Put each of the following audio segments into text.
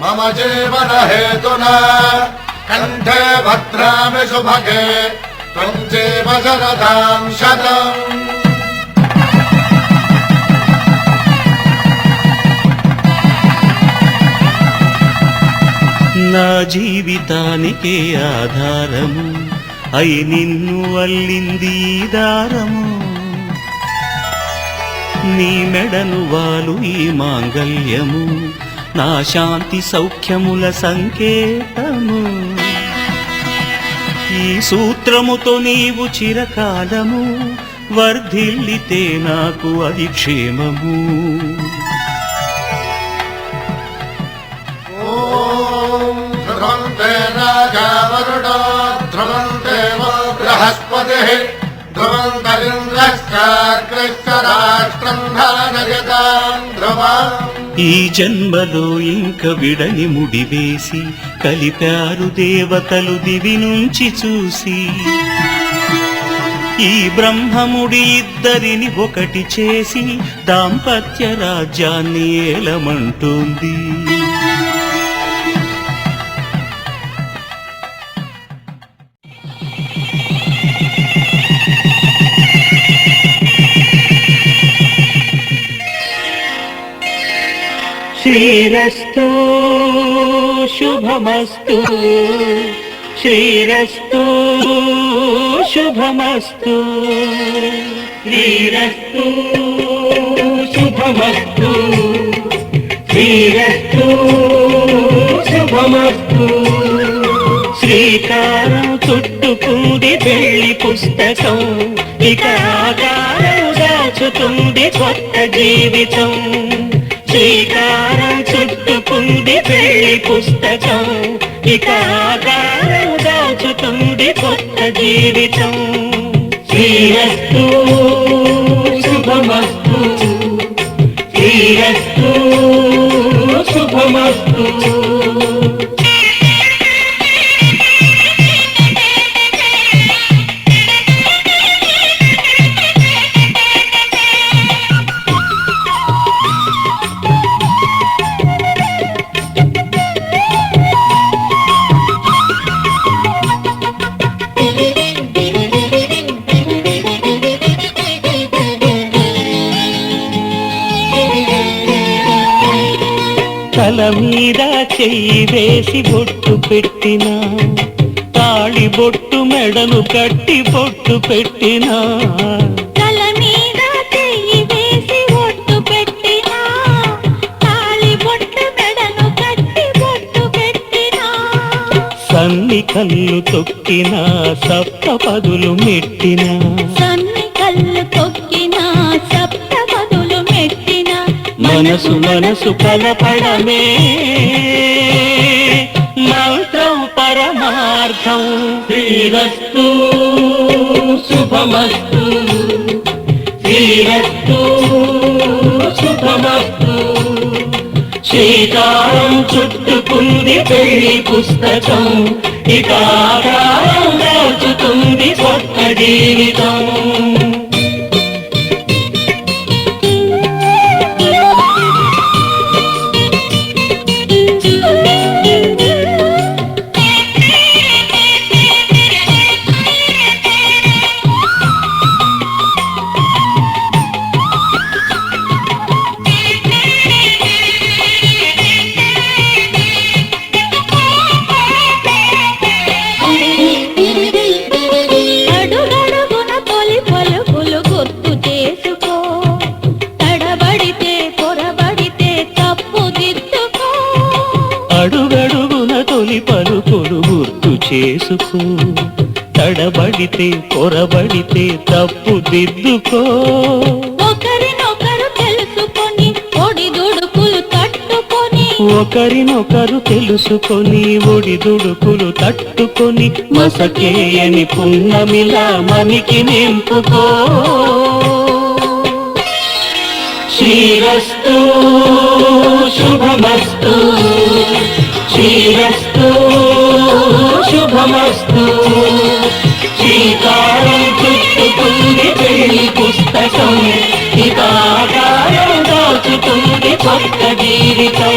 మమ జీవన హేతునా కంఠే భద్రామి శుభగే త్వం జీవ శరదాం శతం. నా జీవితానికే ఆధారము అయి నిన్ను అల్లింది దారము. నీ మెడను వాలు ఈ మాంగల్యము నా శాంతి సౌఖ్యముల సంకేతము. ఈ సూత్రముతో నీవు చిరకాలము వర్ధిల్లితే నాకు అది క్షేమము. ధ్రువంతే రాజా వరుడో ధ్రువంతే బృహస్పతిః ధ్రువంతరింద్రశ్చాగ్రశ్చ రాష్ట్రం ధారయతాం ధ్రువం. ఈ జన్మలో ఇంక విడని ముడివేసి కలిపారు దేవతలు దివి నుంచి చూసి. ఈ బ్రహ్మముడి ఇద్దరిని ఒకటి చేసి దాంపత్య రాజ్యాన్ని ఏలమంటోంది. శ్రీరస్తు శుభమస్తు శ్రీరస్తు శుభమస్తు శ్రీరస్తు శుభమస్తు శ్రీరస్తు శుభమస్తు. శ్రీకారం చుట్టుకుంది పెళ్లి పుస్తకం ఇక ఆకారం దాచుతుంది కొత్త జీవితం. శ్రీకారం చుట్టుకుంది పెళ్లి పుస్తకం ఇక ఆకారం దాచుతుంది కొత్త జీవితం. శ్రీరస్తు శుభమస్తు శ్రీరస్తు శుభమస్తు. తల మీద చెయ్యి వేసి బొట్టు పెట్టినా తాళి బొట్టు మెడను కట్టి బొట్టు పెట్టినా. తల మీద చెయ్యి వేసి బొట్టు పెట్టినా తాళి బొట్టు మెడను కట్టి బొట్టు పెట్టినా. సన్ని కళ్ళు తొక్కినా సప్త పదులు మెట్టినా సన్ని కళ్ళు తొక్కినా సప్త పదులు మెట్టినా. మనసు మనసు కలపడమే మంత్రం పరమార్థం. శ్రీరస్తు శుభమస్తు శ్రీరస్తు శుభమస్తు. శ్రీకారం చుట్టుకుంది పెళ్లి పుస్తకం ఇక ఆకారం దాచుతుంది కొత్త జీవితం. అడుగడుగున తొలి పలుకులు గుర్తు చేసుకో తడబడితే పొరబడితే తప్పు దిద్దుకో. ఒకరినొకరు తెలుసుకొని ఒడిదుడుకులు తట్టుకొని ఒకరినొకరు తెలుసుకొని ఒడిదుడుకులు తట్టుకొని మసకేయని పున్నమిలా మనికి నింపుకో. శ్రీరస్తు శుభమస్తు శ్రీరస్తు శుభమస్తు. శ్రీకారం చుట్టుకుంది పెళ్లి పుస్తకం ఇక ఆకారం దాచుతుంది కొత్త జీవితం.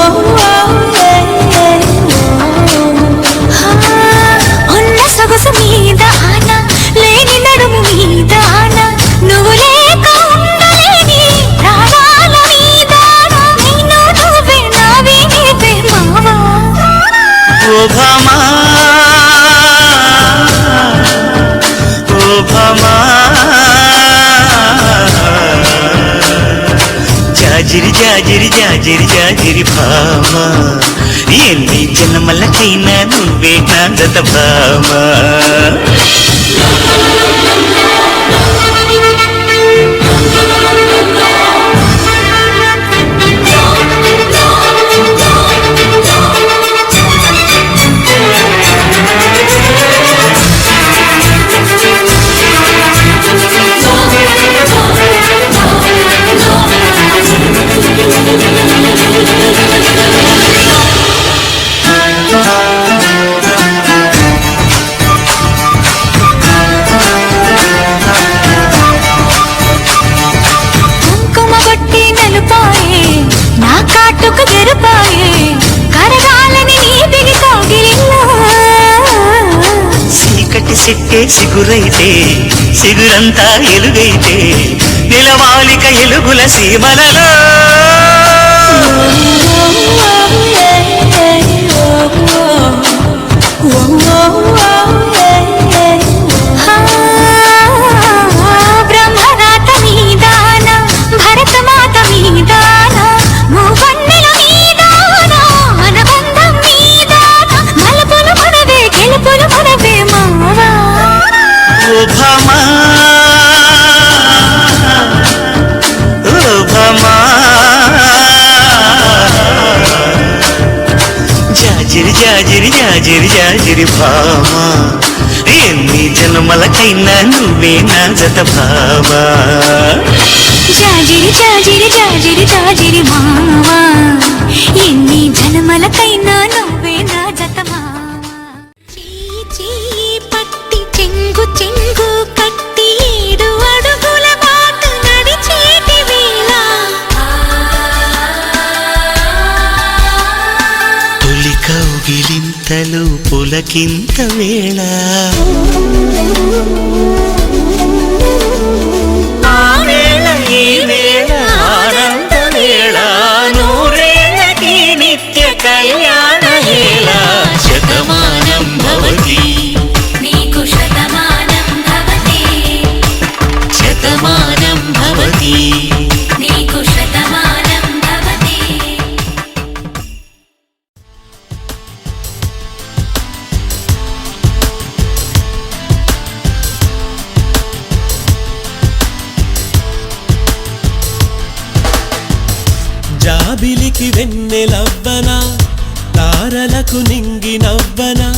జాజిరి జాజిరి జాజిరి జాజిరి భామ ఎన్ని జన్మలకైనా నువ్వే నా జత భామ సిట్టే సిగురైతే సిగురంతా ఎలుగైతే నిలవాలిక ఎలుగుల సీమలలో బ్రహ్మనాథ మీదాన భరతమాత మీదాన మూవన్నెల మీదాన మనబంధం మీదాన మలపులు మనవే గెలుపులు మనవే మావా ఓ భామా ఓ భామా జాజిరి జాజిరి జాజిరి జాజిరి భామా ఎన్ని జన్మలకైనా నువ్వే నా జత భామా జాజిరి జాజిరి జాజిరి జాజిరి మావా ఎన్ని జన్మలకైనా నువ్వే నా జత మావా చీ పట్టి చెంగు చెంగు కట్టి 7 అడుగుల బాట నడిచేటి వేళ తొలి కౌగిలింతలు పులకింత వేళ ఆ వేళ ఈ వేళ ఆనంద వేళ నూరేళ్ళకి నిత్య కళ్యాణ వేళ శతమానం భవతి నీకు శతమానం భవతి శతమానం భవతి నీకు శతమానం భవతి జాబిలికి వెన్నెలవ్వనా తారలకు నింగి నవ్వనా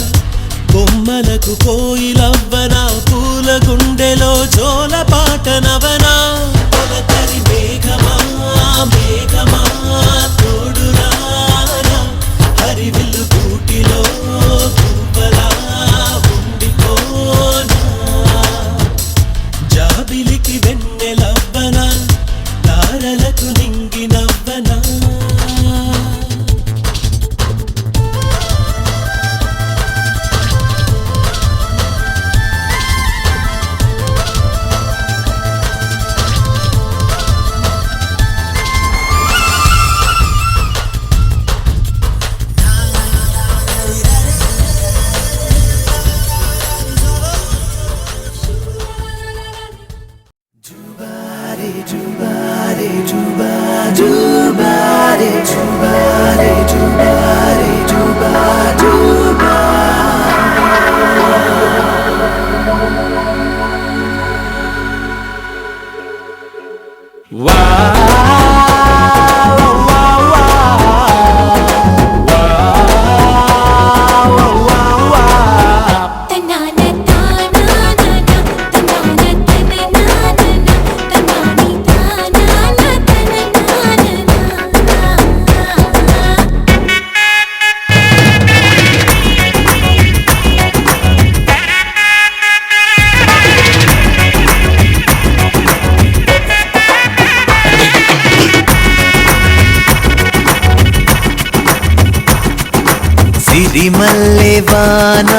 బొమ్మలకు కోయిలవ్వనా పూల గుండెలో జోల పాట నవనా పొలతరి మేఘమా మేఘమా తోడురానా హరివిల్లు గూటిలో గువ్వలా ఉండిపోనా జాబిలికి వెన్నెలవ్వనా తారలకు నింగి నవ్వనా సిరిమల్లె వాన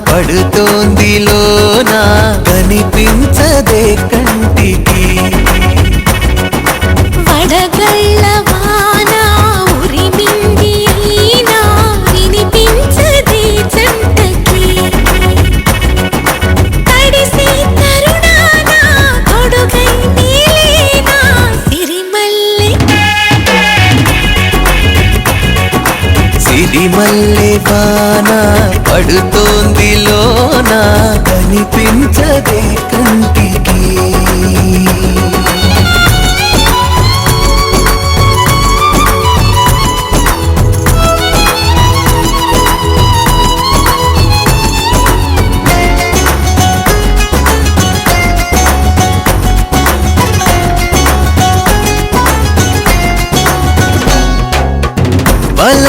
పడుతోంది లోన కనిపించదే కంటికి వడగళ్ళ వాన ఉరిమింది అయినా వినిపించదే జంటకి తడిసి తరుణాన కొడుకై నీలేనా సిరిమల్లె సిరిమల్లె వాన పడుతోంది లోన కనిపించదే కంటికి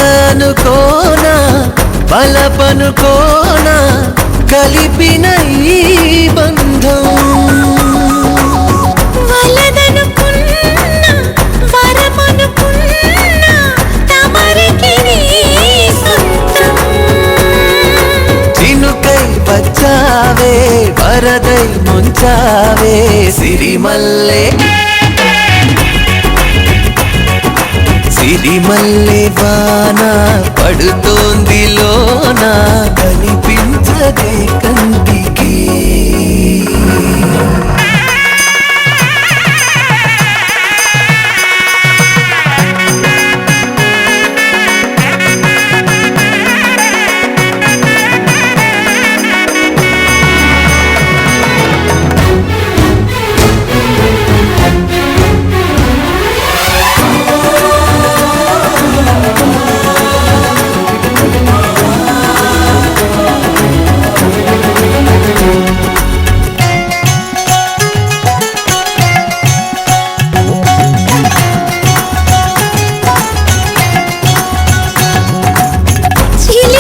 బలనుకోనా బలపనుకోనా కలిపిన ఈ బంధం వలదనుకున్నా వరమనుకున్నా తమరికి నీ సొంతం చినుకై వచ్చావే వరదై ముంచావే సిరిమల్లె సిరిమల్లె వాన పడుతోంది లోన కనిపించదే కంటికి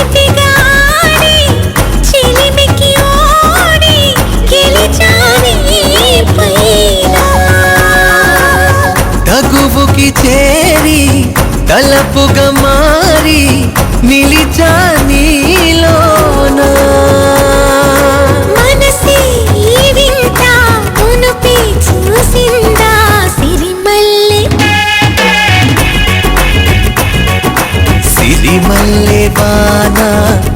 చిలిపిగాడి చిలిమికి ఓడి గెలిచాని పైన తగువుకి చేరి తలపుగా మారి నిలిచా నీలోన మనసి వింత ఉనుపి చూసిందా సిరిమల్లె సిరిమల్లె వాన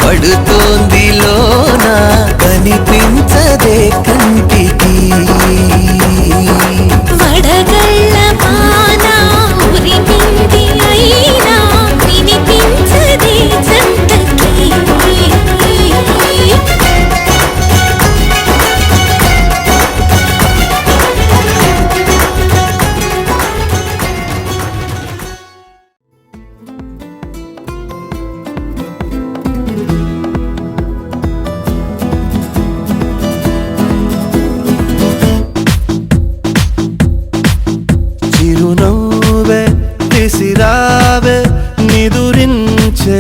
పడుతోంది లోన కనిపించదే కంటికి వడగళ్ళ వాన ఉరిమింది అయినా వినిపించదే జంటకి చిరునవ్వే విసిరావే నిదురించే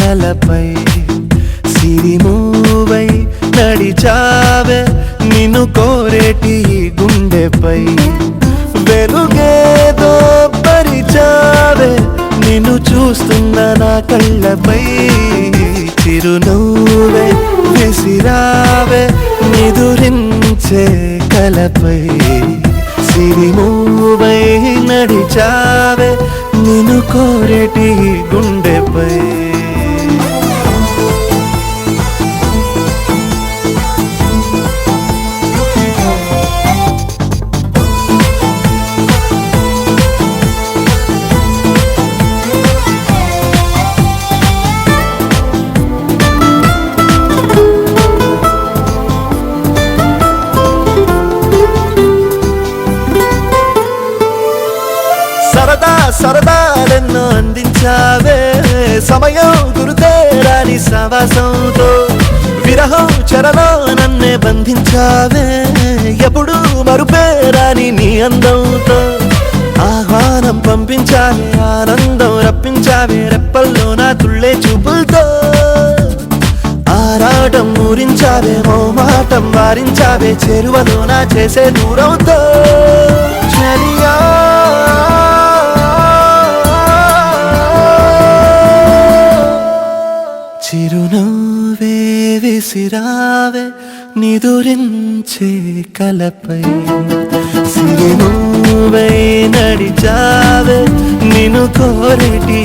కలపై సిరిమూవై నడిచావే నిన్ను కోరేటి గుండెపై వెలుగేదో పరిచావే నిన్ను చూస్తున్న నా కళ్ళపై చిరునవ్వే విసిరావే నిదురించే కలపై సిరిమూవై నడిచావే నిన్ను కోరేటి గుండెపై సరదా సరదాలెన్నో అందించావే సమయం గురుతేరాని సవాసంతో విరహం చెరలో నన్నే బంధించావే ఎప్పుడు మరుపేరాని నీ అందంతో ఆహ్వానం పంపించావే ఆనందం రప్పించావే రెప్పల్లో నా తుళ్ళే చూపులతో ఆరాటం ఊరించావే మోమాటం వారించావే చెరువలో నా చేసే దూరంతో చలియా చిరునవ్వే విసిరావే నిదురించే కలపై సిరిమూవై నడిచావే నిన్ను కోరేటి